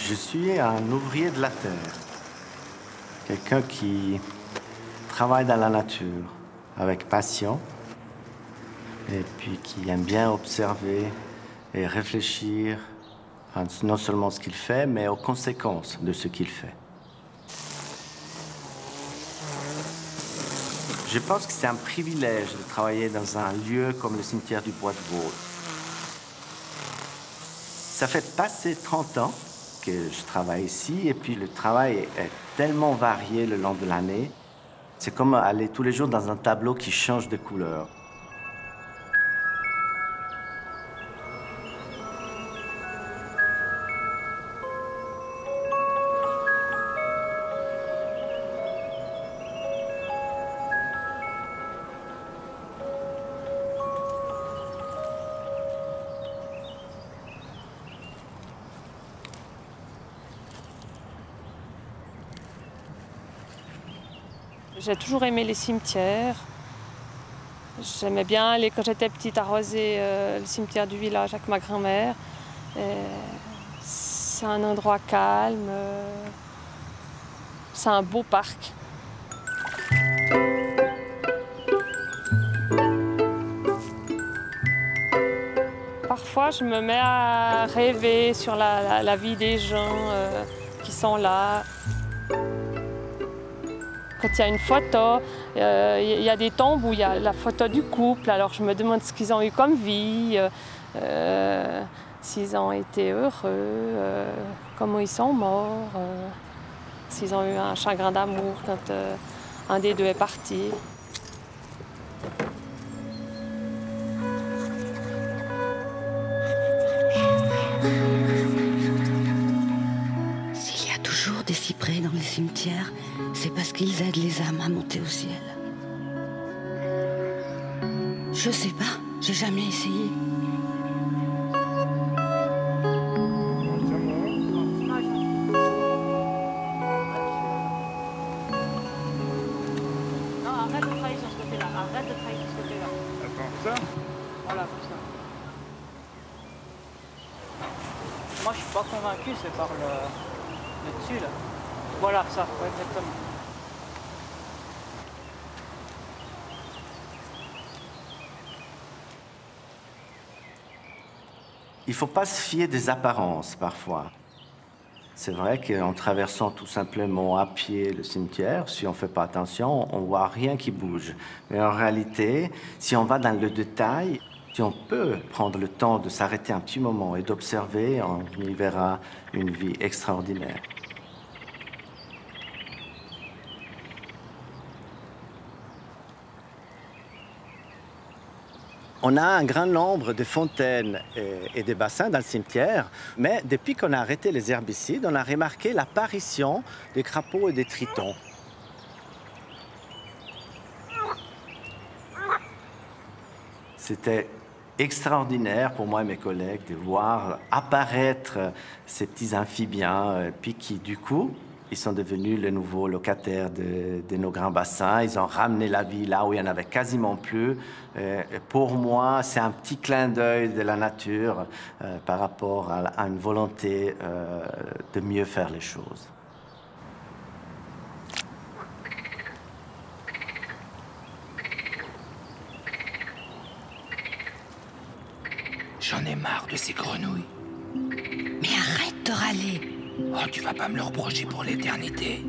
Je suis un ouvrier de la terre, quelqu'un qui travaille dans la nature avec passion et puis qui aime bien observer et réfléchir à non seulement ce qu'il fait, mais aux conséquences de ce qu'il fait. Je pense que c'est un privilège de travailler dans un lieu comme le cimetière du Bois de Vaud. Ça fait passer 30 ans que je travaille ici et puis le travail est tellement varié le long de l'année. C'est comme aller tous les jours dans un tableau qui change de couleur. J'ai toujours aimé les cimetières. J'aimais bien aller, quand j'étais petite, arroser le cimetière du village avec ma grand-mère. C'est un endroit calme. C'est un beau parc. Parfois, je me mets à rêver sur la vie des gens qui sont là. Quand il y a une photo, il y a des tombes où il y a la photo du couple. Alors je me demande ce qu'ils ont eu comme vie, s'ils ont été heureux, comment ils sont morts, s'ils ont eu un chagrin d'amour quand un des deux est parti. S'il y a toujours des cyprès dans les cimetières, c'est parce qu'ils aident les âmes à monter au ciel. Je sais pas, j'ai jamais essayé. Non, arrête de travailler sur ce côté-là, arrête de travailler sur ce côté-là. Attends, ça? Voilà, comme ça. Moi, je suis pas convaincu, c'est par le dessus, là. Voilà, ça, ouais, exactement. Il ne faut pas se fier des apparences parfois. C'est vrai qu'en traversant tout simplement à pied le cimetière, si on ne fait pas attention, on ne voit rien qui bouge. Mais en réalité, si on va dans le détail, si on peut prendre le temps de s'arrêter un petit moment et d'observer, on y verra une vie extraordinaire. On a un grand nombre de fontaines et de bassins dans le cimetière, mais depuis qu'on a arrêté les herbicides, on a remarqué l'apparition des crapauds et des tritons. C'était extraordinaire pour moi et mes collègues de voir apparaître ces petits amphibiens, puis qui, du coup, ils sont devenus les nouveaux locataires de nos grands bassins. Ils ont ramené la vie là où il n'y en avait quasiment plus. Pour moi, c'est un petit clin d'œil de la nature par rapport à une volonté de mieux faire les choses. J'en ai marre de ces grenouilles. Mais arrête de râler. Oh, tu vas pas me le reprocher pour l'éternité.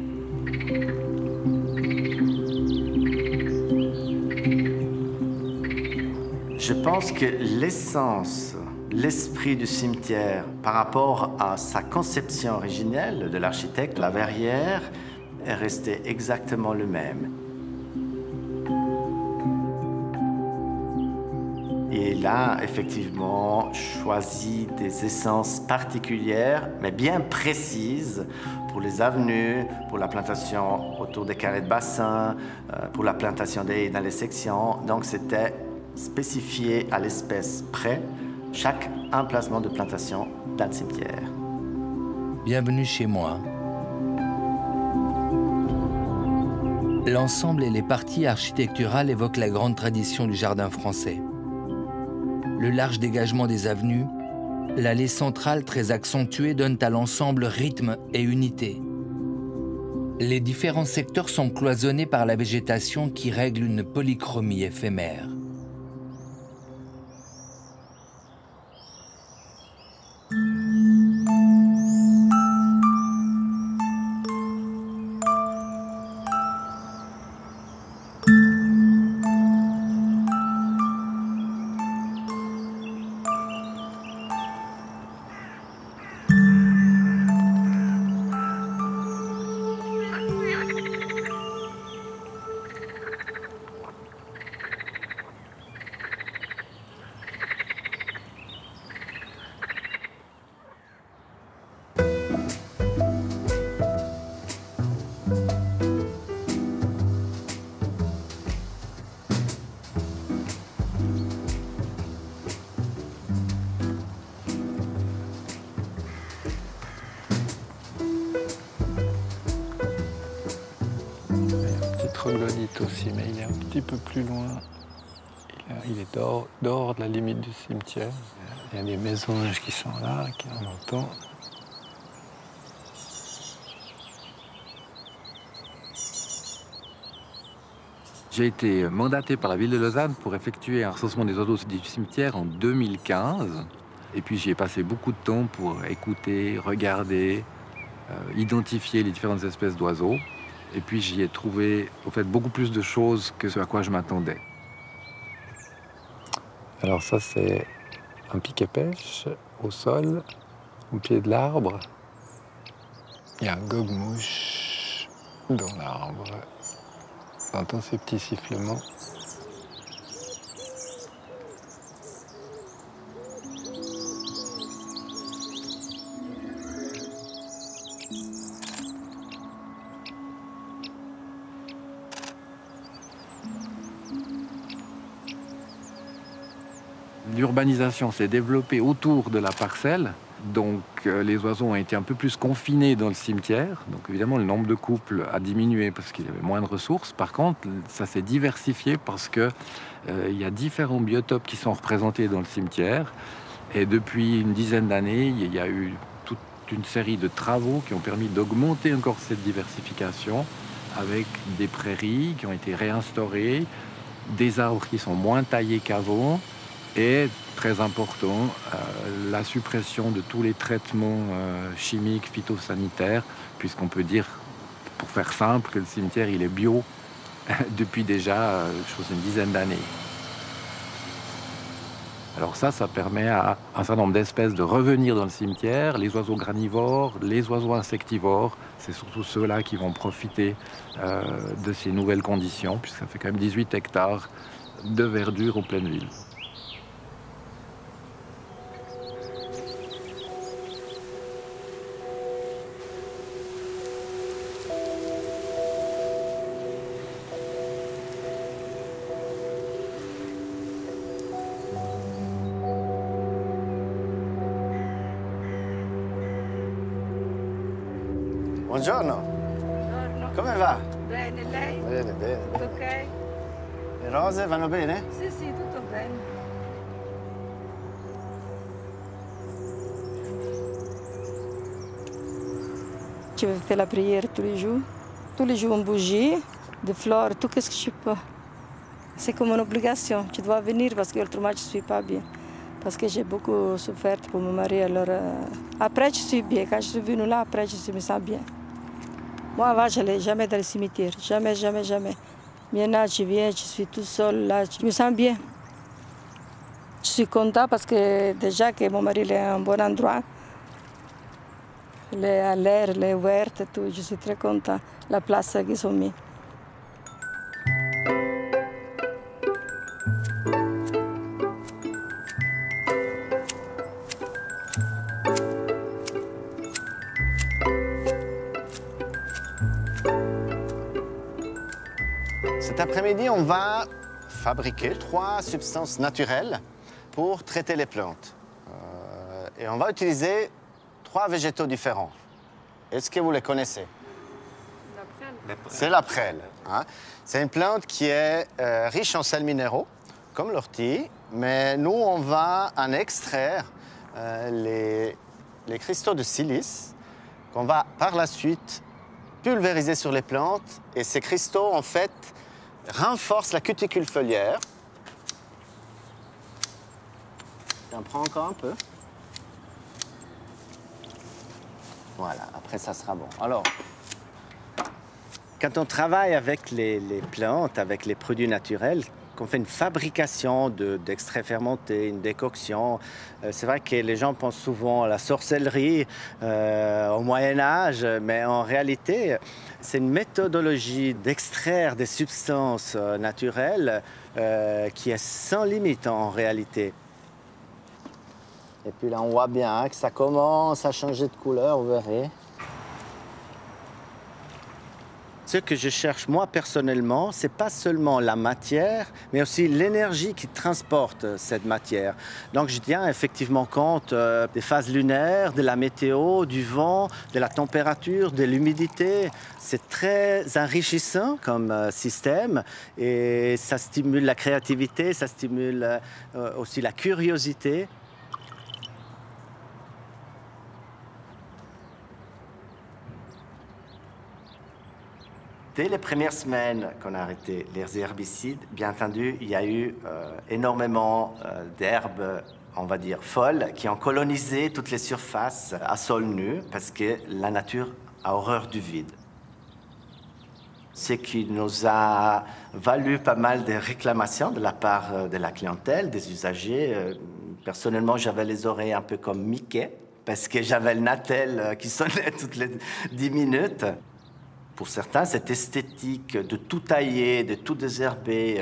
Je pense que l'essence, l'esprit du cimetière par rapport à sa conception originelle de l'architecte, la verrière, est resté exactement le même. Et il a effectivement choisi des essences particulières, mais bien précises, pour les avenues, pour la plantation autour des carrés de bassin, pour la plantation des haies dans les sections. Donc c'était spécifié à l'espèce près, chaque emplacement de plantation dans le cimetière. Bienvenue chez moi. L'ensemble et les parties architecturales évoquent la grande tradition du jardin français. Le large dégagement des avenues L'allée centrale très accentuée donne à l'ensemble rythme et unité. Les différents secteurs sont cloisonnés par la végétation qui règle une polychromie éphémère. Troglodyte aussi, mais il est un petit peu plus loin. Il est dehors de la limite du cimetière. Il y a des mésanges qui sont là, qui en entendent. J'ai été mandaté par la ville de Lausanne pour effectuer un recensement des oiseaux du cimetière en 2015. Et puis j'y ai passé beaucoup de temps pour écouter, regarder, identifier les différentes espèces d'oiseaux. Et puis j'y ai trouvé au fait beaucoup plus de choses que ce à quoi je m'attendais. Alors ça, c'est un piquet-pêche au sol, au pied de l'arbre. Il y a un gogue-mouche dans l'arbre. On entend ces petits sifflements. L'urbanisation s'est développée autour de la parcelle, donc les oiseaux ont été un peu plus confinés dans le cimetière. Donc évidemment, le nombre de couples a diminué parce qu'il y avait moins de ressources. Par contre, ça s'est diversifié parce que il y a différents biotopes qui sont représentés dans le cimetière. Et depuis une dizaine d'années, il y a eu toute une série de travaux qui ont permis d'augmenter encore cette diversification avec des prairies qui ont été réinstaurées, des arbres qui sont moins taillés qu'avant. Et, très important, la suppression de tous les traitements chimiques, phytosanitaires, puisqu'on peut dire, pour faire simple, que le cimetière il est bio depuis déjà, je pense, une dizaine d'années. Alors ça permet à un certain nombre d'espèces de revenir dans le cimetière. Les oiseaux granivores, les oiseaux insectivores, c'est surtout ceux-là qui vont profiter de ces nouvelles conditions, puisque ça fait quand même 18 hectares de verdure en pleine ville. Buongiorno. Buongiorno. Come va? Bene, lei? Bene, bene. Tutto ok? Le rose vanno bene? Sì, sì, tutto bene. Je fais la prière tous les jours en bougie, des fleurs, tout ce que je peux. C'est comme une obligation, tu dois venir parce que autrement je ne suis pas bien. Parce que j'ai beaucoup souffert pour mon mari, alors après je suis bien. Quand je suis venue là, après je me sens bien. Moi avant je n'allais jamais dans le cimetière, jamais, jamais, jamais. Maintenant je viens, je suis tout seul là, je me sens bien. Je suis contente parce que déjà que mon mari est à un bon endroit. Il est à l'air, il est ouvert, tout. Je suis très contente la place qu'ils ont mis. Cet après-midi, on va fabriquer 3 substances naturelles pour traiter les plantes. Et on va utiliser 3 végétaux différents. Est-ce que vous les connaissez? C'est la prêle. Hein? C'est une plante qui est riche en sels minéraux, comme l'ortie, mais nous, on va en extraire les cristaux de silice qu'on va par la suite pulvériser sur les plantes. Et ces cristaux, en fait, renforcent la cuticule foliaire. J'en prends encore un peu. Voilà, après ça sera bon. Alors, quand on travaille avec les plantes, avec les produits naturels, qu'on fait une fabrication d'extraits fermentés, une décoction, c'est vrai que les gens pensent souvent à la sorcellerie au Moyen-Âge, mais en réalité, c'est une méthodologie d'extraire des substances naturelles qui est sans limite en réalité. Et puis là, on voit bien que ça commence à changer de couleur, vous verrez. Ce que je cherche, moi, personnellement, c'est pas seulement la matière, mais aussi l'énergie qui transporte cette matière. Donc, je tiens effectivement compte des phases lunaires, de la météo, du vent, de la température, de l'humidité. C'est très enrichissant comme système et ça stimule la créativité, ça stimule aussi la curiosité. Dès les premières semaines qu'on a arrêté les herbicides, bien entendu, il y a eu énormément d'herbes, on va dire, folles, qui ont colonisé toutes les surfaces à sol nu, parce que la nature a horreur du vide. Ce qui nous a valu pas mal de réclamations de la part de la clientèle, des usagers. Personnellement, j'avais les oreilles un peu comme Mickey, parce que j'avais le natel qui sonnait toutes les 10 minutes. Pour certains, cette esthétique de tout tailler, de tout désherber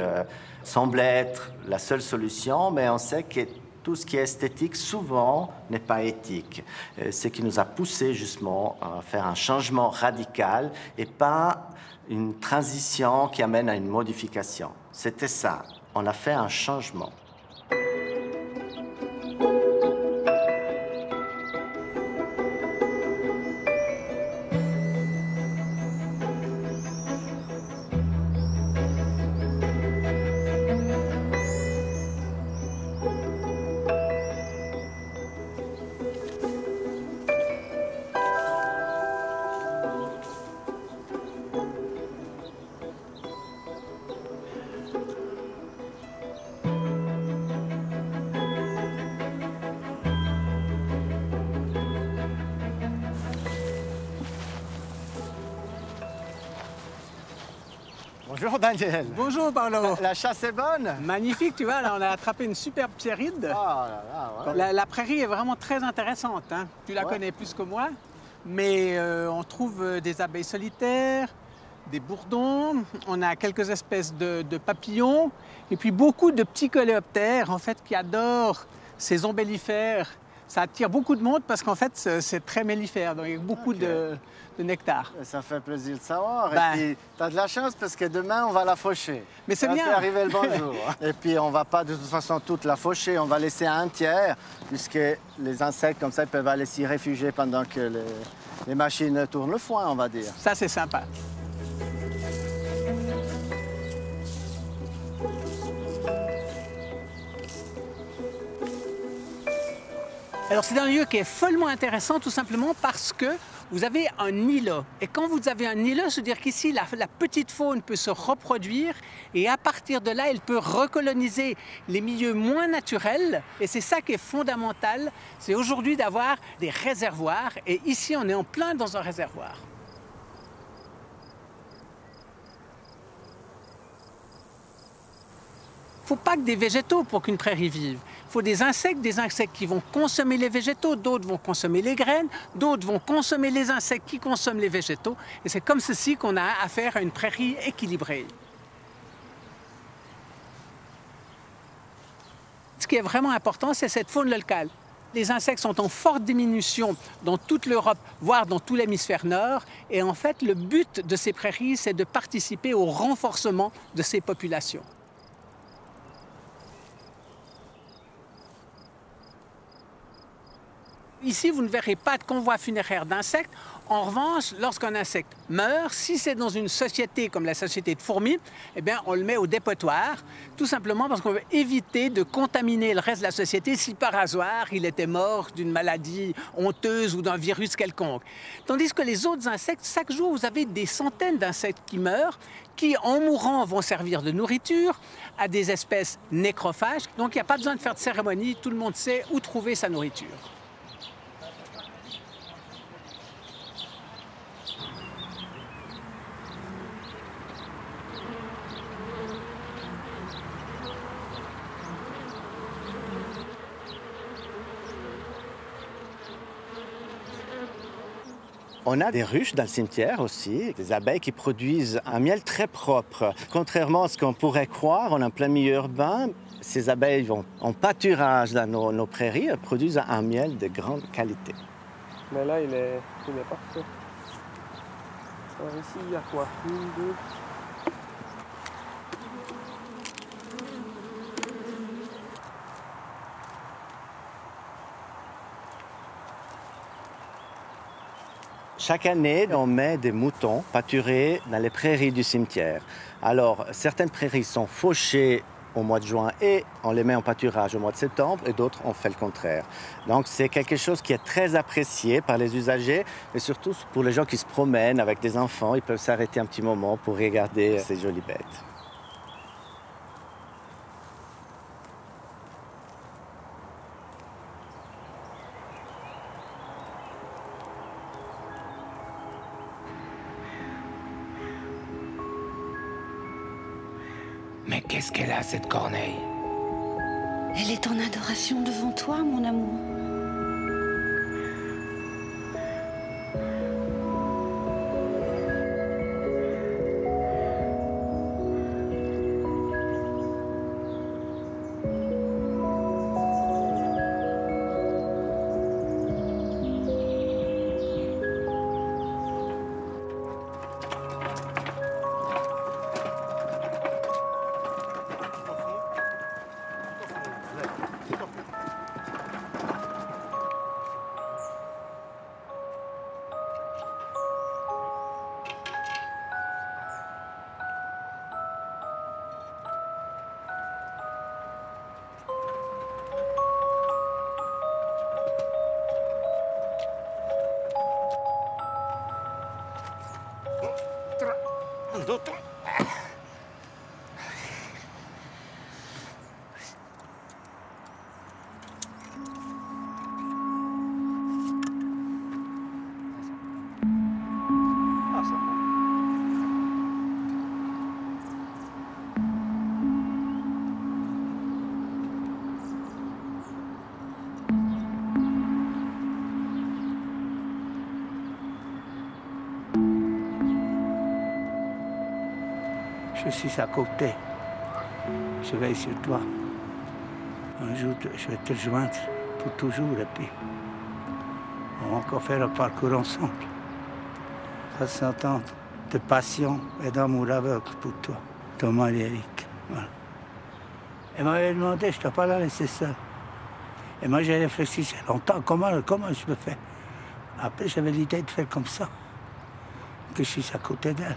semble être la seule solution, mais on sait que tout ce qui est esthétique, souvent, n'est pas éthique. Ce qui nous a poussé justement à faire un changement radical et pas une transition qui amène à une modification. C'était ça. On a fait un changement. Bonjour Daniel. Bonjour Paolo. La chasse est bonne? Magnifique, tu vois, là on a attrapé une superbe pierride. Oh là là, ouais. La prairie est vraiment très intéressante, hein. Tu la connais plus que moi, mais on trouve des abeilles solitaires, des bourdons, on a quelques espèces de papillons, et puis beaucoup de petits coléoptères en fait qui adorent ces ombellifères. Ça attire beaucoup de monde parce qu'en fait c'est très mellifère, donc il y a beaucoup de nectar. Ça fait plaisir de savoir. Ben, et puis, tu as de la chance parce que demain, on va la faucher. Mais c'est bien. C'est arrivé le bon jour. Et puis, on ne va pas de toute façon toute la faucher. On va laisser un tiers, puisque les insectes, comme ça, ils peuvent aller s'y réfugier pendant que les machines tournent le foin, on va dire. Ça, c'est sympa. Alors, c'est un lieu qui est follement intéressant, tout simplement parce que vous avez un îlot. Et quand vous avez un îlot, c'est-à-dire qu'ici, la petite faune peut se reproduire et à partir de là, elle peut recoloniser les milieux moins naturels. Et c'est ça qui est fondamental, c'est aujourd'hui d'avoir des réservoirs. Et ici, on est en plein dans un réservoir. Il ne faut pas que des végétaux pour qu'une prairie vive. Il faut des insectes qui vont consommer les végétaux, d'autres vont consommer les graines, d'autres vont consommer les insectes qui consomment les végétaux. Et c'est comme ceci qu'on a affaire à une prairie équilibrée. Ce qui est vraiment important, c'est cette faune locale. Les insectes sont en forte diminution dans toute l'Europe, voire dans tout l'hémisphère nord. Et en fait, le but de ces prairies, c'est de participer au renforcement de ces populations. Ici, vous ne verrez pas de convoi funéraire d'insectes. En revanche, lorsqu'un insecte meurt, si c'est dans une société comme la société de fourmis, eh bien, on le met au dépotoir, tout simplement parce qu'on veut éviter de contaminer le reste de la société si par hasard il était mort d'une maladie honteuse ou d'un virus quelconque. Tandis que les autres insectes, chaque jour, vous avez des centaines d'insectes qui meurent, qui, en mourant, vont servir de nourriture à des espèces nécrophages. Donc, il n'y a pas besoin de faire de cérémonie, tout le monde sait où trouver sa nourriture. On a des ruches dans le cimetière aussi, des abeilles qui produisent un miel très propre. Contrairement à ce qu'on pourrait croire, on est en plein milieu urbain. Ces abeilles vont en pâturage dans nos prairies et produisent un miel de grande qualité. Mais là, il est parfait. Alors ici, il y a quoi? 1, 2... Chaque année, on met des moutons pâturés dans les prairies du cimetière. Alors, certaines prairies sont fauchées au mois de juin et on les met en pâturage au mois de septembre et d'autres, on fait le contraire. Donc, c'est quelque chose qui est très apprécié par les usagers, mais surtout pour les gens qui se promènent avec des enfants, ils peuvent s'arrêter un petit moment pour regarder ces jolies bêtes. Mais qu'est-ce qu'elle a, cette corneille? Elle est en adoration devant toi, mon amour. Je suis à côté. Je veille sur toi. Un jour, je vais te rejoindre pour toujours et puis on va encore faire un parcours ensemble. 60 ans de passion et d'amour aveugle pour toi, Thomas et Eric. Voilà. Elle m'avait demandé, je ne dois pas la laisser seule. Et moi, j'ai réfléchi longtemps, comment je peux faire. Après, j'avais l'idée de faire comme ça, que je suis à côté d'elle.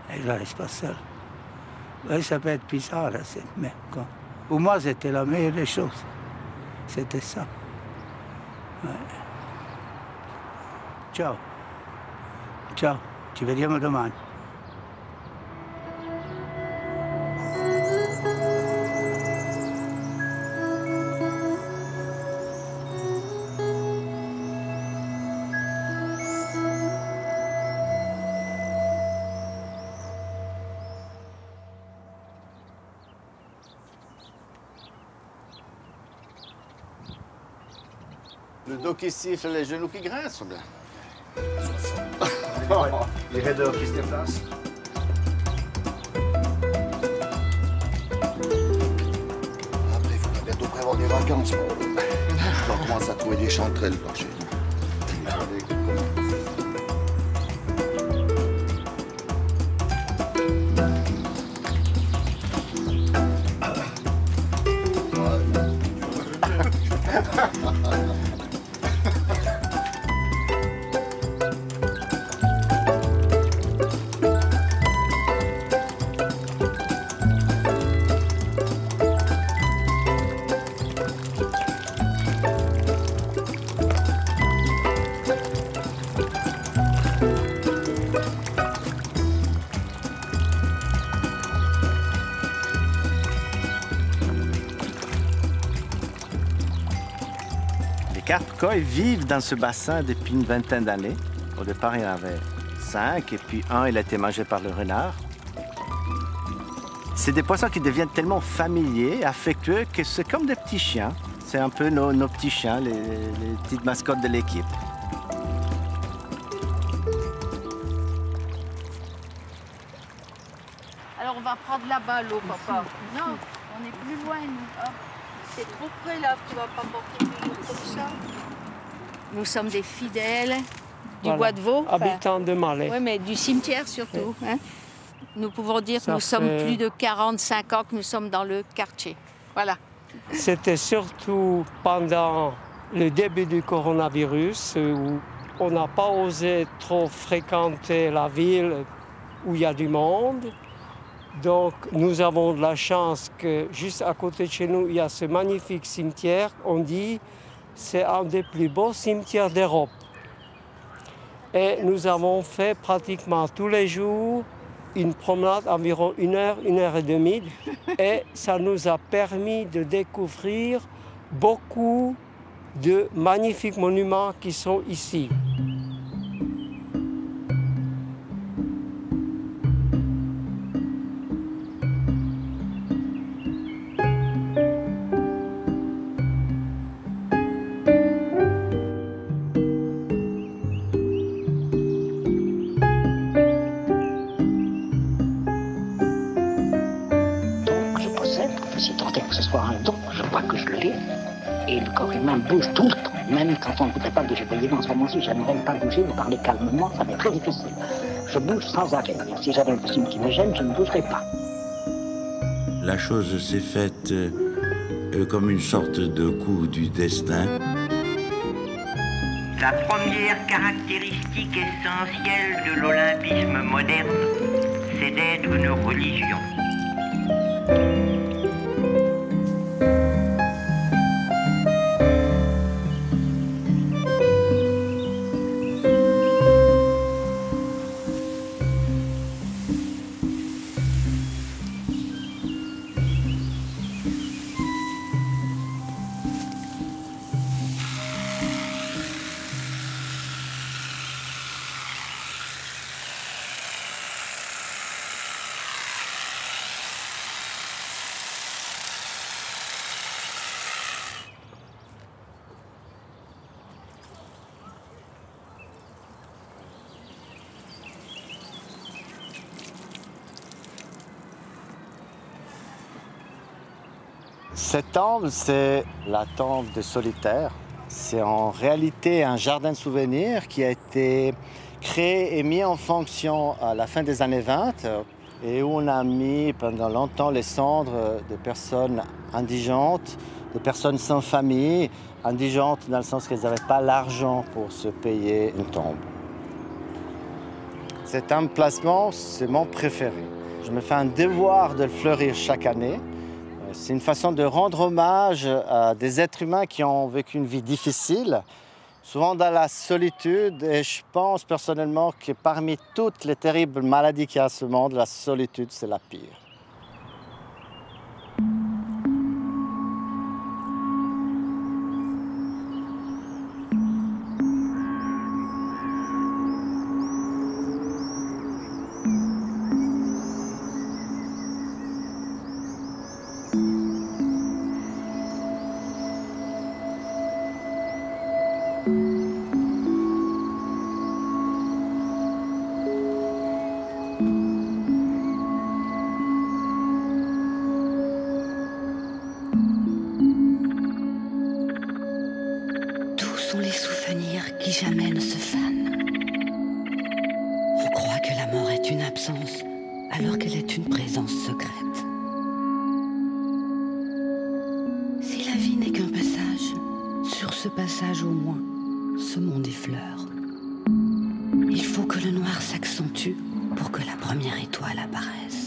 Et je ne la laisse pas seule. Oui, ça peut être bizarre, mais quoi. Pour moi, c'était la meilleure des choses. C'était ça. Ouais. Ciao. Ciao. Ci vediamo domani. Le dos qui siffle, les genoux qui grincent, ou bien? Les raideurs qui se déplacent. Après, il faudra bientôt prévoir des vacances. On commence à trouver des chanterelles par chez nous. carpes koi vivent dans ce bassin depuis une vingtaine d'années. Au départ, il y en avait 5, et puis un, il a été mangé par le renard. C'est des poissons qui deviennent tellement familiers, affectueux, que c'est comme des petits chiens. C'est un peu nos petits chiens, les petites mascottes de l'équipe. Alors on va prendre là-bas l'eau, papa. Non, on est plus loin, nous. Hop. C'est trop près là, tu vas pas porter plus lourd comme ça. Nous sommes des fidèles du Bois de Vaux. Habitants de Malais. Oui, mais du cimetière surtout. Hein. Nous pouvons dire que nous sommes plus de 45 ans que nous sommes dans le quartier. Voilà. C'était surtout pendant le début du coronavirus où on n'a pas osé trop fréquenter la ville où il y a du monde. Donc nous avons de la chance que juste à côté de chez nous, il y a ce magnifique cimetière. On dit c'est un des plus beaux cimetières d'Europe. Et nous avons fait pratiquement tous les jours une promenade environ 1 heure, 1 heure et demie. Et ça nous a permis de découvrir beaucoup de magnifiques monuments qui sont ici. Et le corps humain bouge tout le temps, même quand on ne voudrait pas bouger. Vous voyez, en ce moment-ci, je n'aimerais pas bouger, vous parlez calmement, ça m'est très difficile. Je bouge sans arrêt. Si j'avais un costume qui me gêne, je ne bougerais pas. La chose s'est faite comme une sorte de coup du destin. La première caractéristique essentielle de l'olympisme moderne, c'est d'être une religion. Cette tombe, c'est la tombe de Solitaire. C'est en réalité un jardin de souvenirs qui a été créé et mis en fonction à la fin des années 20 et où on a mis pendant longtemps les cendres de personnes indigentes, de personnes sans famille, indigentes dans le sens qu'elles n'avaient pas l'argent pour se payer une tombe. Cet emplacement, c'est mon préféré. Je me fais un devoir de le fleurir chaque année. C'est une façon de rendre hommage à des êtres humains qui ont vécu une vie difficile, souvent dans la solitude. Et je pense personnellement que parmi toutes les terribles maladies qu'il y a à ce monde, la solitude, c'est la pire. Les souvenirs qui jamais ne se fanent. On croit que la mort est une absence, alors qu'elle est une présence secrète. Si la vie n'est qu'un passage, sur ce passage au moins, ce monde effleure. Il faut que le noir s'accentue pour que la première étoile apparaisse.